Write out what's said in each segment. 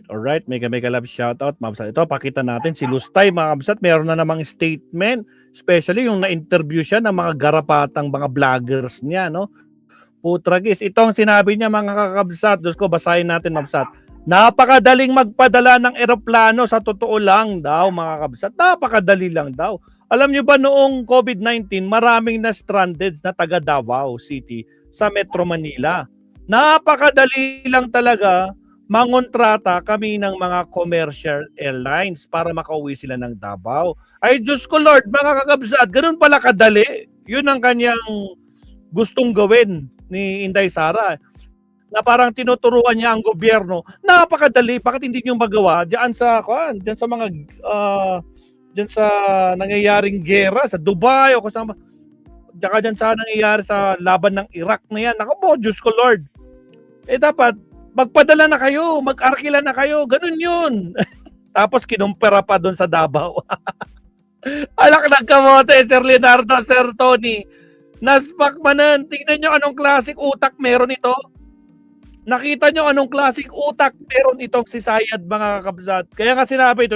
Alright, mega love shoutout mga kabsat. Ito, pakita natin si Lustay mga kabsat. Meron na namang statement. Especially yung na-interview siya ng mga garapatang mga vloggers niya, no? Putragis. Itong sinabi niya mga kakabsat. Diyos ko, basahin natin mga kabsat. Napakadaling magpadala ng eroplano sa totoo lang daw mga kabsat. Napakadali lang daw. Alam niyo ba noong COVID-19, maraming na stranded na taga Davao City sa Metro Manila. Napakadali lang talaga mangontrata kami ng mga commercial airlines para makauwi sila ng Davao. Ay Diyos ko Lord, mga kakabsat, ganun pala kadali. Yun ang kanyang gustong gawin ni Inday Sara. Na parang tinuturuan niya ang gobyerno. Napakadali, bakit hindi niyo magawa diyan sa mga diyan sa nangyayaring gera sa Dubai o kasama diyan sa nangyayari sa laban ng Iraq na yan. Ako po, Diyos ko Lord. Dapat magpadala na kayo, mag-arkila na kayo, ganun yun. Tapos kinumpera pa doon sa Davao. Alak nagkamote, Sir Leonardo, Sir Tony. Naspakmanan, tingnan nyo anong klaseng utak meron ito. Nakita nyo anong klaseng utak meron itong si Sayad mga kabsat. Kaya nga sinabi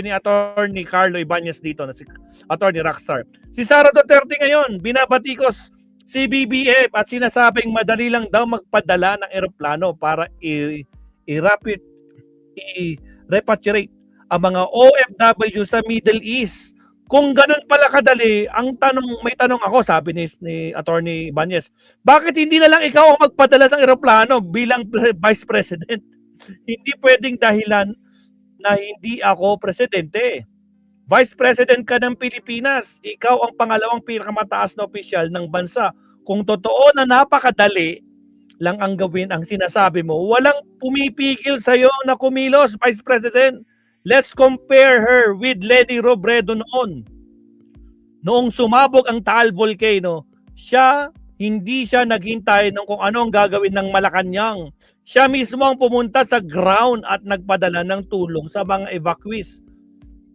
ni Attorney Carlo Ibanez dito, si Attorney Rockstar. Si Sara Duterte ngayon, binabatikos si BBM at sinasabing madali lang daw magpadala ng eroplano para i-repatriate ang mga OFW sa Middle East. Kung ganun pala kadali, may tanong ako, sabi ni Attorney Ibanez, bakit hindi na lang ikaw ang magpadala ng eroplano bilang Vice President? Hindi pwedeng dahilan na hindi ako presidente. Vice President ka ng Pilipinas, ikaw ang pangalawang pinakamataas na opisyal ng bansa. Kung totoo na napakadali lang ang gawin ang sinasabi mo, walang pumipigil sa'yo na kumilos, Vice President. Let's compare her with Leni Robredo noon. Noong sumabog ang Taal Volcano, hindi siya naghintay ng kung ano ang gagawin ng Malacanang. Siya mismo ang pumunta sa ground at nagpadala ng tulong sa mga evacuees.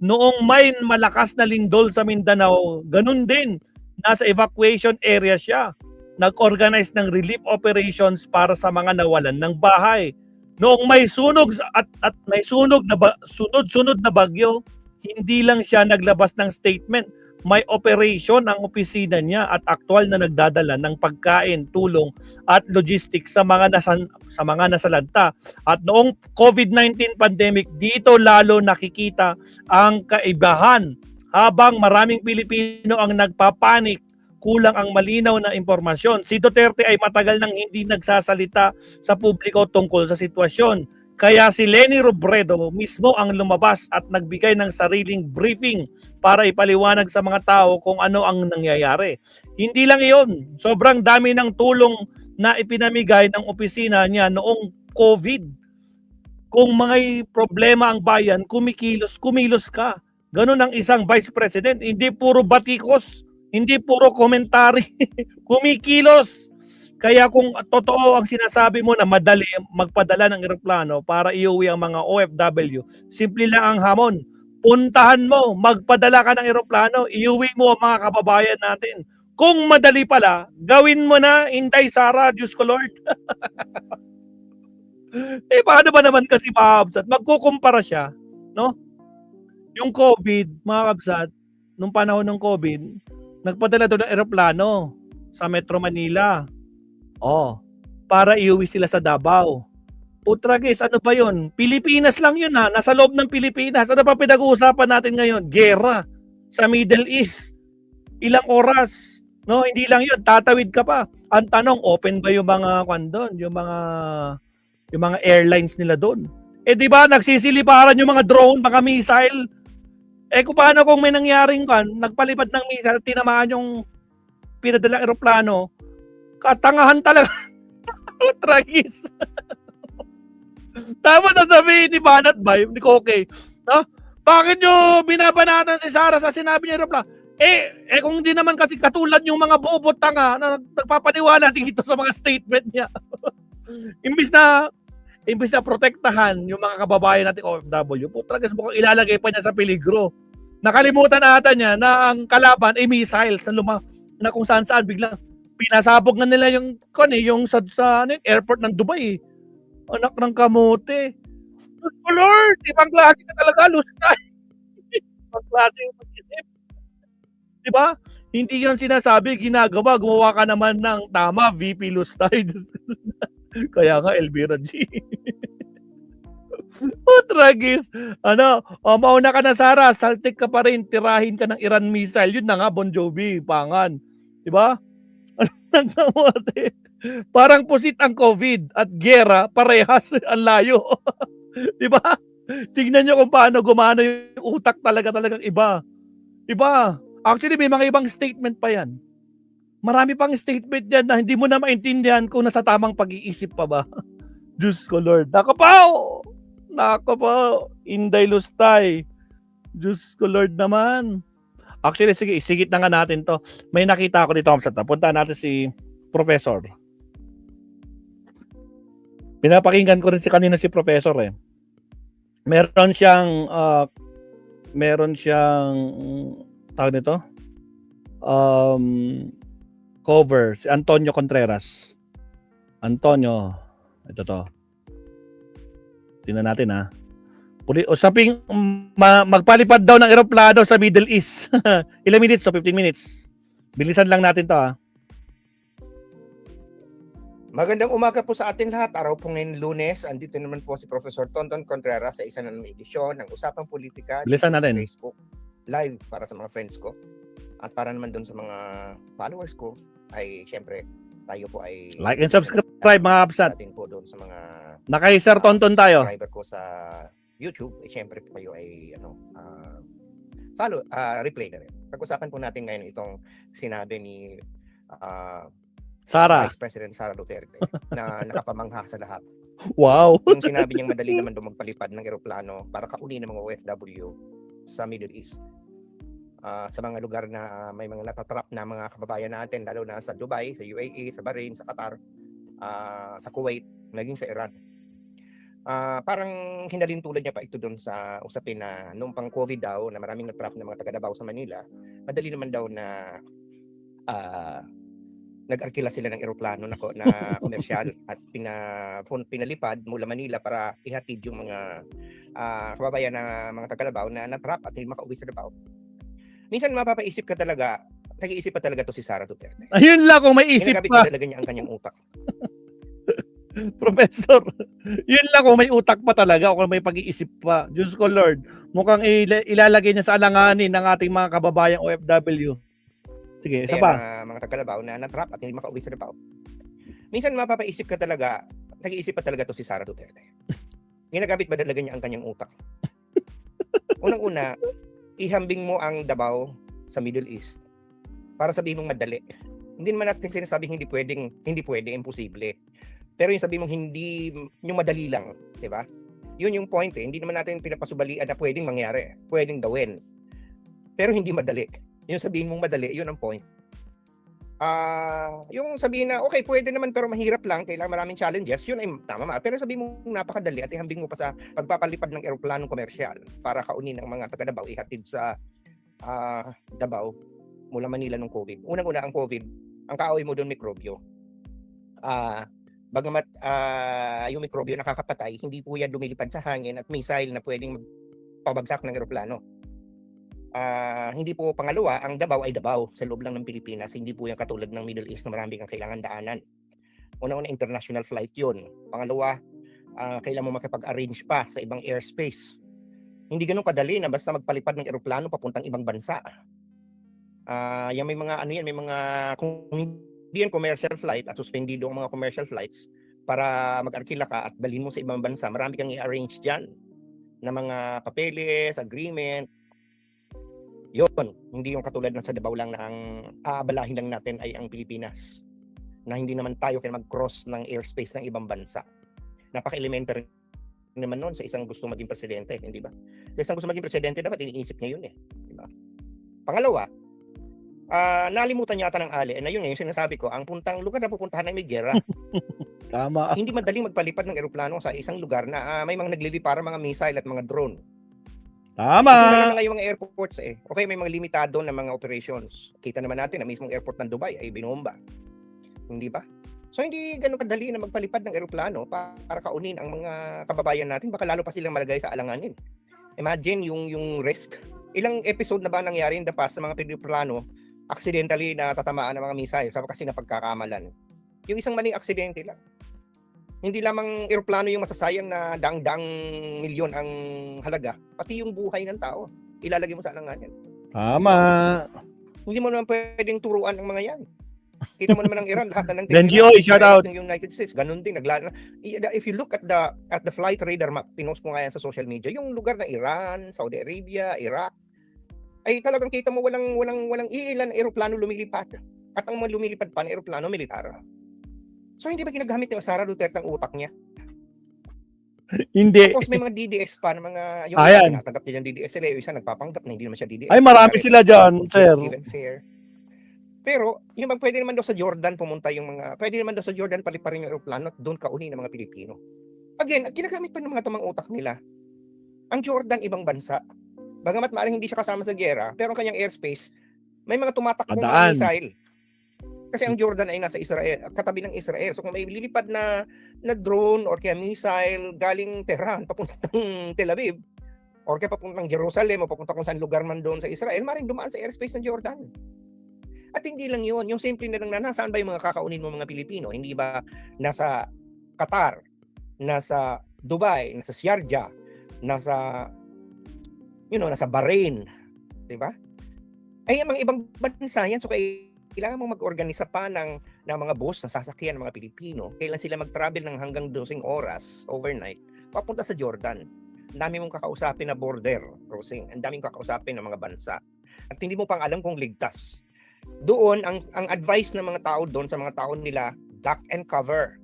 Noong may malakas na lindol sa Mindanao, ganun din. Nasa evacuation area siya. Nag-organize ng relief operations para sa mga nawalan ng bahay. Noong may sunog at may sunod-sunod na bagyo, hindi lang siya naglabas ng statement. May operation ang opisina niya at aktual na nagdadala ng pagkain, tulong at logistics sa mga nasalanta. At noong COVID-19 pandemic, dito lalo nakikita ang kaibahan. Habang maraming Pilipino ang nagpapanik, kulang ang malinaw na impormasyon. Si Duterte ay matagal nang hindi nagsasalita sa publiko tungkol sa sitwasyon. Kaya si Leni Robredo mismo ang lumabas at nagbigay ng sariling briefing para ipaliwanag sa mga tao kung ano ang nangyayari. Hindi lang iyon, sobrang dami ng tulong na ipinamigay ng opisina niya noong COVID. Kung may problema ang bayan, kumilos ka. Ganun ang isang Vice President, hindi puro batikos, hindi puro komentary, kumikilos. Kaya kung totoo ang sinasabi mo na madali magpadala ng eroplano para iuwi ang mga OFW, simple lang ang hamon. Puntahan mo, magpadala ka ng eroplano, iuwi mo ang mga kababayan natin. Kung madali pala, gawin mo na, Inday Sara, Diyos ko Lord. Paano ba naman kasi mga kabsat? Magkukumpara siya, no? Yung COVID, mga kabsat, nung panahon ng COVID, nagpadala doon ng eroplano sa Metro Manila. Para iuwi sila sa Davao. Putragis, ano ba yun? Pilipinas lang yun ha. Nasa loob ng Pilipinas. Ano pa pinag-uusapan natin ngayon? Gera sa Middle East. Ilang oras. No, hindi lang yun. Tatawid ka pa. Ang tanong, open ba yung mga doon? Yung mga airlines nila doon? Di ba nagsisiliparan yung mga drone, mga missile? Kung paano kung may nangyaring nagpalipad ng missile, tinamaan yung pinadalang eroplano, katangahan talaga. Tragis. Tapos nasabihin ni Banat ba, hindi ko okay. No? Bakit nyo binabanatan si Sara sa sinabi niya eroplano? Kung hindi naman kasi katulad yung mga bobot tanga na nagpapaniwala dito sa mga statement niya. Imbis na protektahan yung mga kababayan natin OFW, tragis mukhang ilalagay pa niya sa peligro. Nakalimutan ata niya na ang kalaban ay missiles na kung saan biglang pinasabog na nila yung sa airport ng Dubai. Anak ng kamote. Diyos ko Lord, ibang klase ka talaga, Lustay. Ibang klase yung mag-isip. Di ba? Hindi yan sinasabi, ginagawa. Gumawa ka naman ng tama, VP Lustay. Kaya nga, Elvira G. Tragis. Mauna ka na, Sarah. Saltik ka pa rin. Tirahin ka ng Iran missile. Yun na nga, Bon Jovi. Pangan. Di ba? Parang pusit ang COVID at gera, parehas. Ang layo. Di ba? Tingnan nyo kung paano gumana yung utak talagang iba. Iba. Actually, may mga ibang statement pa yan. Marami pang statement yan na hindi mo na maintindihan kung nasa tamang pag-iisip pa ba. Diyos ko Lord. Nako po. Inday Lustay. Diyos ko Lord naman. Actually, sige, isigit na nga natin to. May nakita ako dito. Punta natin si Professor. Pinapakinggan ko rin kanina si Professor eh. Meron siyang tawag nito? Cover si Antonio Contreras. Antonio, ito to. Tingnan natin ha. Usaping magpalipad daw ng eroplano sa Middle East. Ilang minutes to? 15 minutes. Bilisan lang natin to ha. Magandang umaga po sa ating lahat. Araw po ngayon Lunes. Andito naman po si Professor Tonton Contreras sa isa na namang edisyon ng Usapang Politika Bilisan natin. Sa Facebook Live para sa mga friends ko. At para naman doon sa mga followers ko ay syempre tayo po ay like and subscribe mga kapsat. Natin po doon sa mga nakay Sir Tonton tayo. Subscriber ko sa YouTube, syempre po kayo ay follow, replay na rin. Pag-usapan po natin ngayon itong sinabi ni Sara. Vice President Sara Duterte na nakapamangha sa lahat. Wow. Yung sinabi niyang madali naman daw magpalipad ng eroplano para kauni ng mga OFW sa Middle East. Sa mga lugar na may mga natatrap na mga kababayan natin, lalo na sa Dubai, sa UAE, sa Bahrain, sa Qatar, sa Kuwait, naging sa Iran. Parang hinalintulad niya pa ito doon sa usapin na noong pang COVID daw na maraming natrap na mga taga Davao sa Manila, madali naman daw na nag-arkila sila ng eroplano na komersyal at pinalipad mula Manila para ihatid yung mga kababayan na mga taga Davao na natrap at hindi makauwi sa Davao. Minsan mapapaisip ka talaga, nag-iisip pa talaga to si Sara Duterte. Ayun lang kung may isip Ginagabit pa. talaga niya ang kanyang utak. Professor, yun lang kung may utak pa talaga o kung may pag-iisip pa. Diyos ko Lord, mukhang ilalagay niya sa alanganin ng ating mga kababayang OFW. Sige, isa pa. Mga taga-Davao na natrap at hindi makauwi sa Davao. Minsan mapapaisip ka talaga, nag-iisip pa talaga to si Sara Duterte. Ginagabit ba talaga niya ang kanyang utak? Unang-una, ihambing mo ang Davao sa Middle East para sabihin mong madali. Hindi naman natin sinasabing hindi pwede, imposible. Pero yung sabihin mong hindi, yung madali lang, di ba? Yun yung point eh. Hindi naman natin pinapasubalian na pwedeng mangyari, pwedeng gawin. Pero hindi madali. Yung sabihin mong madali, yun ang point. Yung sabihin na, okay, pwede naman pero mahirap lang, kailangan maraming challenges, yun ay tama. Pero sabihin mong napakadali at ihambing mo pa sa pagpapalipad ng eroplanong komersyal para kaunin ng mga taga Davao, ihatid sa Davao mula Manila nung COVID. Unang-una ang COVID, ang kaaway mo doon mikrobyo. Bagamat yung mikrobyo nakakapatay, hindi po yan lumilipad sa hangin at missile na pwedeng pabagsak ng eroplano. Hindi po pangalawa, ang Davao ay Davao sa loob lang ng Pilipinas. Hindi po yung katulad ng Middle East na marami kang kailangan daanan. Una-una, international flight yun. Pangalawa, kailangan mo makipag-arrange pa sa ibang airspace. Hindi ganun kadali na basta magpalipad ng eroplano papuntang ibang bansa. May mga kung hindi yan commercial flight at suspendido ang mga commercial flights para mag-arkila ka at dalhin mo sa ibang bansa, marami kang i-arrange dyan na mga papeles, agreement. Yun, hindi yung katulad ng sa Davao lang na ang aabalahin lang natin ay ang Pilipinas, na hindi naman tayo kaya mag-cross ng airspace ng ibang bansa. Napaka-elementary naman nun sa isang gusto maging presidente, hindi ba? Sa isang gusto maging presidente, dapat iniisip niya yun eh. Diba? Pangalawa, nalimutan yata ng Ali, na yun yung sinasabi ko, ang lugar na pupuntahan ay may gera. Tama. Hindi madaling magpalipad ng eroplano sa isang lugar na may mga naglilipara mga missile at mga drone. Tama. Kasi na nga yung mga airports eh. Okay, may mga limitado na mga operations. Kita naman natin na mismong airport ng Dubai ay binomba. Hindi ba? So hindi gano'n kadali na magpalipad ng eroplano para kaunin ang mga kababayan natin, baka lalo pa silang malagay sa alanganin. Imagine yung risk. Ilang episode na ba nangyari in the past sa mga eroplano, accidentally na tatamaan ng mga missile kasi napagkakamalan. Yung isang maling aksidente lang. Hindi lamang eroplano yung masasayang na daang-daang milyon ang halaga, pati yung buhay ng tao, ilalagay mo sa alanganin. Tama. Hindi mo naman pwedeng turuan ang mga yan. Kita mo naman ang Iran, lahat na ng Benjio, shout out. ng United States, ganun din. If you look at the flight radar map, pinost ko nga yan sa social media, yung lugar na Iran, Saudi Arabia, Iraq, ay talagang kita mo walang iilan eroplano lumilipad. At ang mga lumilipad pa na eroplano militar. So hindi ba ginagamit ni Sara Duterte ang utak niya? Hindi. Tapos may mga DDS pa na mga yung Ayan. tinatanggap din ng DDS sila, yung isa nagpapanggap na hindi naman siya DDS. Ay, marami sila dyan, sir. Even fair. Pero yung pwede naman daw sa Jordan pumunta yung mga, pwede naman daw sa Jordan paliparin yung eroplano at doon kauni ng mga Pilipino. Again, ginagamit pa ng mga tumang utak nila. Ang Jordan ibang bansa. Bagamat maaaring hindi siya kasama sa giyera, pero ang kanyang airspace, may mga tumatakbong mga missile. Kasi ang Jordan ay nasa Israel, katabi ng Israel. So kung may lilipad na drone or kaya missile galing Tehran papuntang Tel Aviv or kaya papuntang Jerusalem o papunta kung saan lugar man doon sa Israel, maaaring dumaan sa airspace ng Jordan. At hindi lang yun, yung simple na lang na nasaan ba yung mga kakaunin mo mga Pilipino? Hindi ba nasa Qatar, nasa Dubai, nasa Sharjah, nasa Bahrain, di ba? Ay, ang mga ibang bansa yan, so kailangan mong mag-organisa pa ng mga bus na sasakyan ng mga Pilipino. Kailan sila mag-travel ng hanggang 12 oras overnight papunta sa Jordan. Ang dami mong kakausapin na border crossing. Ang daming kakausapin ng mga bansa. At hindi mo pang alam kung ligtas. Doon, ang advice ng mga tao doon sa mga tao nila, duck and cover.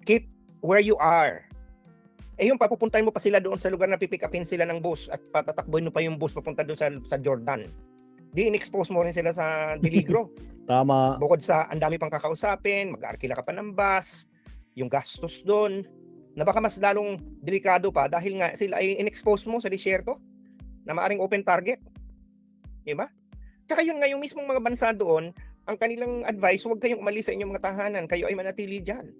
Keep where you are. Eh yung papupuntahin mo pa sila doon sa lugar na pipick upin sila ng bus at patatakboy mo pa yung bus papunta doon sa Jordan. Di in-expose mo rin sila sa peligro. Tama. Bukod sa ang dami pang kakausapin, mag-arkila ka pa ng bus, yung gastos doon, na baka mas lalong delikado pa dahil nga sila ay in-expose mo sa disyerto na maaring open target. Diba? Tsaka yun nga yung mismong mga bansa doon, ang kanilang advice, huwag kayong umalis sa inyong mga tahanan, kayo ay manatili dyan.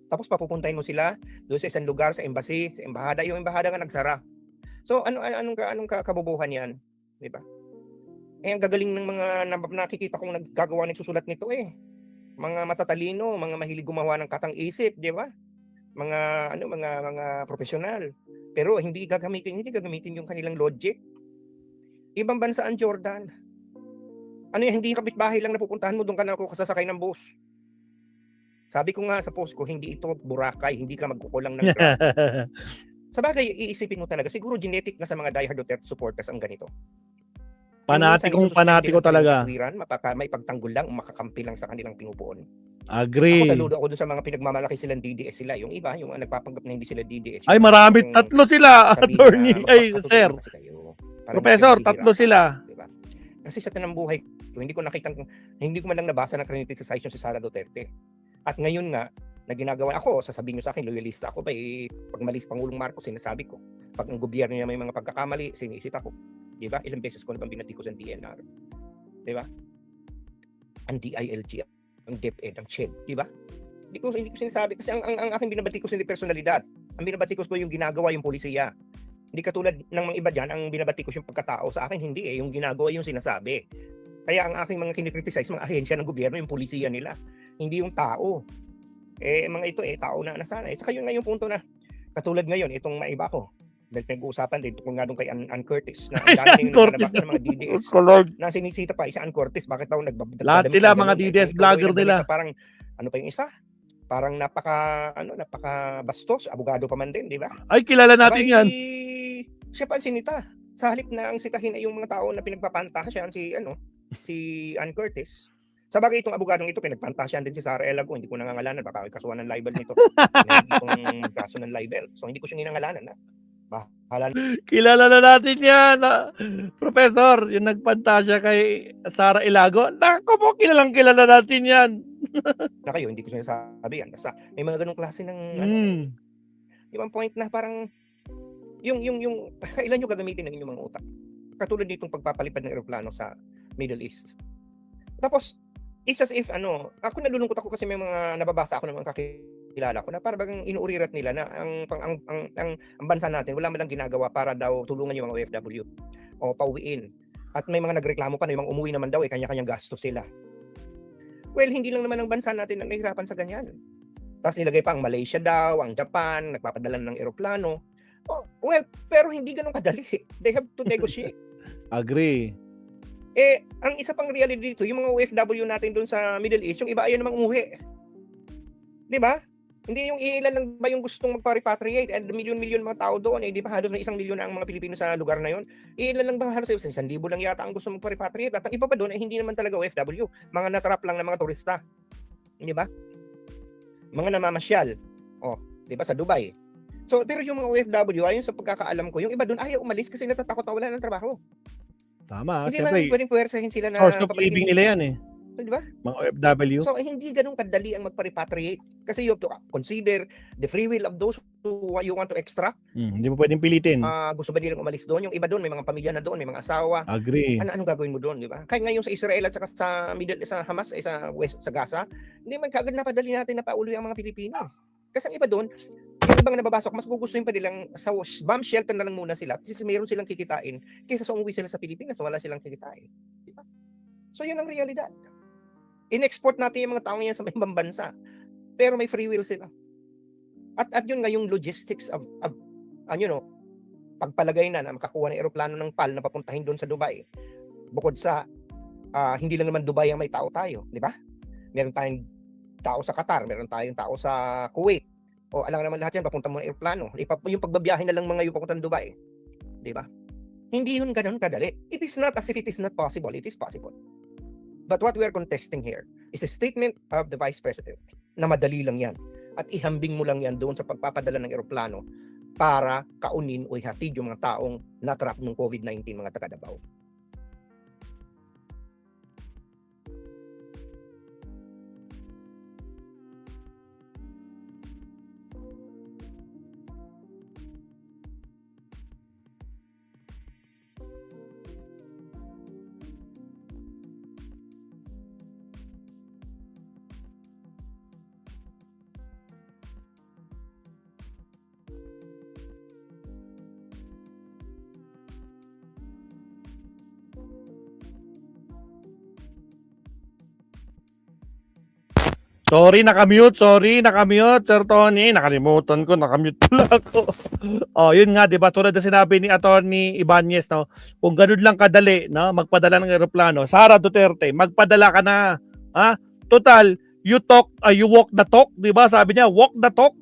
Tapos papupuntahin mo sila doon sa isang lugar, sa embassy, sa embahada, yung embahada nga nagsara. So anong kabubuhan yan? Diba? Eh, ang gagaling ng mga nakikita kong naggagawa nagsusulat nito mga matatalino, mga mahilig gumawa ng katang-isip, di ba? Mga profesional. Pero hindi gagamitin yung kanilang logic. Ibang bansa ang Jordan. Hindi kapitbahay lang napupuntahan mo, doon ka na kasasakay ng bus. Sabi ko nga sa post ko, hindi ito Boracay, hindi ka magkukulang ng grab. Sa bagay, iisipin mo talaga, siguro genetic na sa mga diehard Duterte supporters ang ganito. Panatiko talaga. May pagtanggol lang, makakampi lang sa kanilang pinupuon. Agree. Ako saludo ako dun sa mga pinagmamalaki silang DDS sila. Yung iba, yung nagpapanggap na hindi sila DDS. Ay, marami. Tatlo sila, attorney. Ay, sir. Professor, tatlo sila. Diba? Kasi sa tanang buhay ko, hindi ko man lang nabasa na criticization si Sara Duterte. At ngayon nga, na ginagawa ako, sasabihin nyo sa akin, loyalista ako, pag malis Pangulong Marcos, sinasabi ko. Pag ang gobyerno niya may mga pagkakamali, sinisit ako. Diba? Ilang beses ko na bang binatikos ang DNR. Diba? Ang DILG, ang DepEd, ang CHED. Diba? Hindi ko sinasabi. Kasi ang aking binabatikos hindi personalidad. Ang binabatikos ko yung ginagawa yung polisiya. Hindi katulad ng mga iba dyan, ang binabatikos yung pagkatao. Sa akin, hindi yung ginagawa yung sinasabi. Kaya ang aking mga kinikriticize, mga ahensya ng gobyerno, yung polisiya nila. Hindi yung tao. Mga ito, tao na sana. Saka yun nga yung punto na, katulad ngayon, itong maiba ko. Dahil pinag-uusapan din tungkol nga doon kay Ann Curtis na ang dami ng mga DDS na sinisita pa si Ann Curtis, bakit daw lahat sila mga DDS vlogger nila, parang ano pa yung isa, parang napaka bastos, abogado pa man din, di ba? Ay, kilala natin yan. Siya pa sinita, sa halip na ang sitahin ay yung mga tao na pinagpapantasyan si Ann Curtis. Sa bagay, itong abogadong ito, pinagpantasyan din si Sara Elago. Hindi ko nangangalanan. Baka kasuhan ng libel nito. Hindi kong magkaso ng libel. So, hindi ko siya ninangalanan. Kilala na natin yan. Professor, yung nagpantasya kay Sara Elago. Naku po, kilala natin yan. Na kayo, hindi ko sinasabi yan. Basta may mga ganong klase ng yung point na parang yung kailan nyo gagamitin ng inyong mga utak. Katulad nitong pagpapalipad ng eroplano sa Middle East. Tapos, It's as if ako nalulungkot ako kasi may mga nababasa ako ng mga kakilala ko na parang bagang inuurirat nila na ang bansa natin wala man lang ginagawa para daw tulungan yung mga OFW o pauwiin. At may mga nagreklamo pa na yung mga umuwi naman daw kanya-kanyang gastos sila. Well, hindi lang naman ang bansa natin ang nahihirapan sa ganyan. Tapos nilagay pa ang Malaysia daw, ang Japan, nagpapadala ng eroplano. Oh, well, pero hindi ganun kadali. They have to negotiate. Agree. Ang isa pang reality dito, yung mga OFW natin doon sa Middle East, yung iba ayaw namang umuwi. 'Di ba? Hindi yung ilan lang ba yung gustong magpa-repatriate and milyon-milyon mga tao doon, di ba halos may 1 milyon na ang mga Pilipino sa lugar na yon. Ilan lang ba halos 1,000 lang yata ang gusto magpa-repatriate at ang iba pa doon ay hindi naman talaga OFW, mga natrap lang na mga turista. 'Di ba? Mga namamasyal. Di ba sa Dubai. So, pero yung mga OFW, ayon sa pagkakaalam ko, yung iba doon ayaw umalis kasi natatakot na wala ng trabaho. Tama. Hindi Siyempre, man pwedeng puwersahin sila na source of living nila yan di ba? mga OFW. So, hindi ganun kadali ang magpa-repatriate kasi you have to consider the free will of those who you want to extract. Hindi mo pwedeng pilitin. Gusto ba nilang umalis doon? Yung iba doon, may mga pamilya na doon, may mga asawa. Agree. Anong gagawin mo doon, di ba? Kaya ngayon sa Israel at saka sa Hamas, sa Gaza, hindi man kagad napadali natin na pauwi ang mga Pilipino. Kasi ang iba doon, yung ibang nababasok, mas gugustuhin pa nilang sa bomb shelter na lang muna sila kasi mayroon silang kikitain kaysa sa umuwi sila sa Pilipinas wala silang kikitain. Di ba? So, yun ang realidad. In-export natin yung mga taong yan sa ibang bansa. Pero may free will sila. At yun nga yung logistics of pagpalagay na makakuha ng eroplano ng PAL na papuntahin doon sa Dubai. Bukod sa hindi lang naman Dubai ang may tao tayo, di ba? Meron tayong tao sa Qatar, meron tayong tao sa Kuwait. O alam naman lahat yan, papunta mo ng eroplano. Yung pagbabiyahe na lang mga yung papuntang Dubai. Di ba? Hindi yun ganun kadali. It is not as if it is not possible. It is possible. But what we are contesting here is the statement of the Vice President na madali lang yan. At ihambing mo lang yan doon sa pagpapadala ng eroplano para kaunin o ihatid yung mga taong natrap ng COVID-19, mga taga Davao. Sorry, nakamute, Sir Tony. Nakalimutan ko, nakamute pala ako. Yun nga, 'di ba? Tulad ng sinabi ni Attorney Ibanez, no? Kung ganun lang kadali, no, magpadala ng eroplano, Sara Duterte, magpadala ka na. Total, you walk the talk, 'di ba? Sabi niya, walk the talk.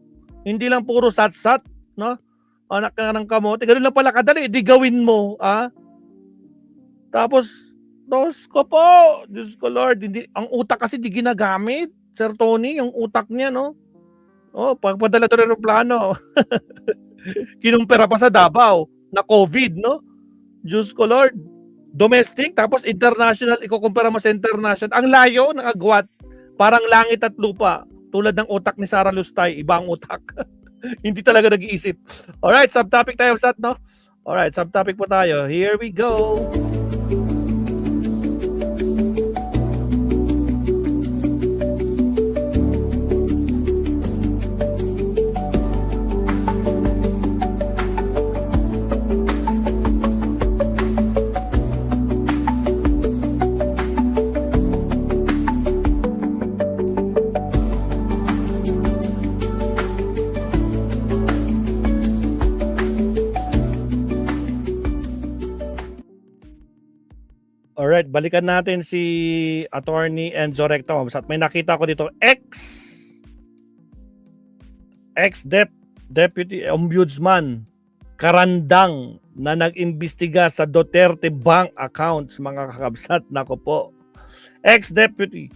Hindi lang puro sat-sat, no? Anak ka ng kamote, ganun lang pala kadali, di gawin mo, Tapos, Diyos ko po, Diyos ko Lord, ang utak kasi di ginagamit. Sir Tony, yung utak niya, no? Pagpadala to ng aeroplano. Kinumpera pa sa Davao na COVID, no? Diyos ko Lord. Domestic, tapos international, ikukumpara mo sa international. Ang layo ng agwat. Parang langit at lupa. Tulad ng utak ni Sara Lustay, ibang utak. Hindi talaga nag-iisip. Alright, subtopic tayo, Sat, no? Alright, subtopic po tayo. Here we go. Alright, balikan natin si Attorney Enzo Recto. May nakita ko dito, ex-deputy ombudsman Karandang na nag-imbestiga sa Duterte bank accounts, mga kakabsat. Nako po. Ex-deputy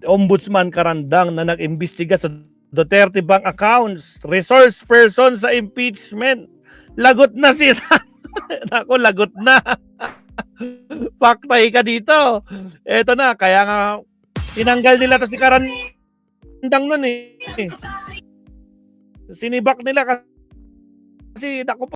ombudsman Karandang na nag-imbestiga sa Duterte bank accounts, resource person sa impeachment. Lagot na si Nako, lagot na. Paktay ka dito. Eto na, kaya nga tinanggal nila to si Karandang nun eh. Sinibak nila kasi naku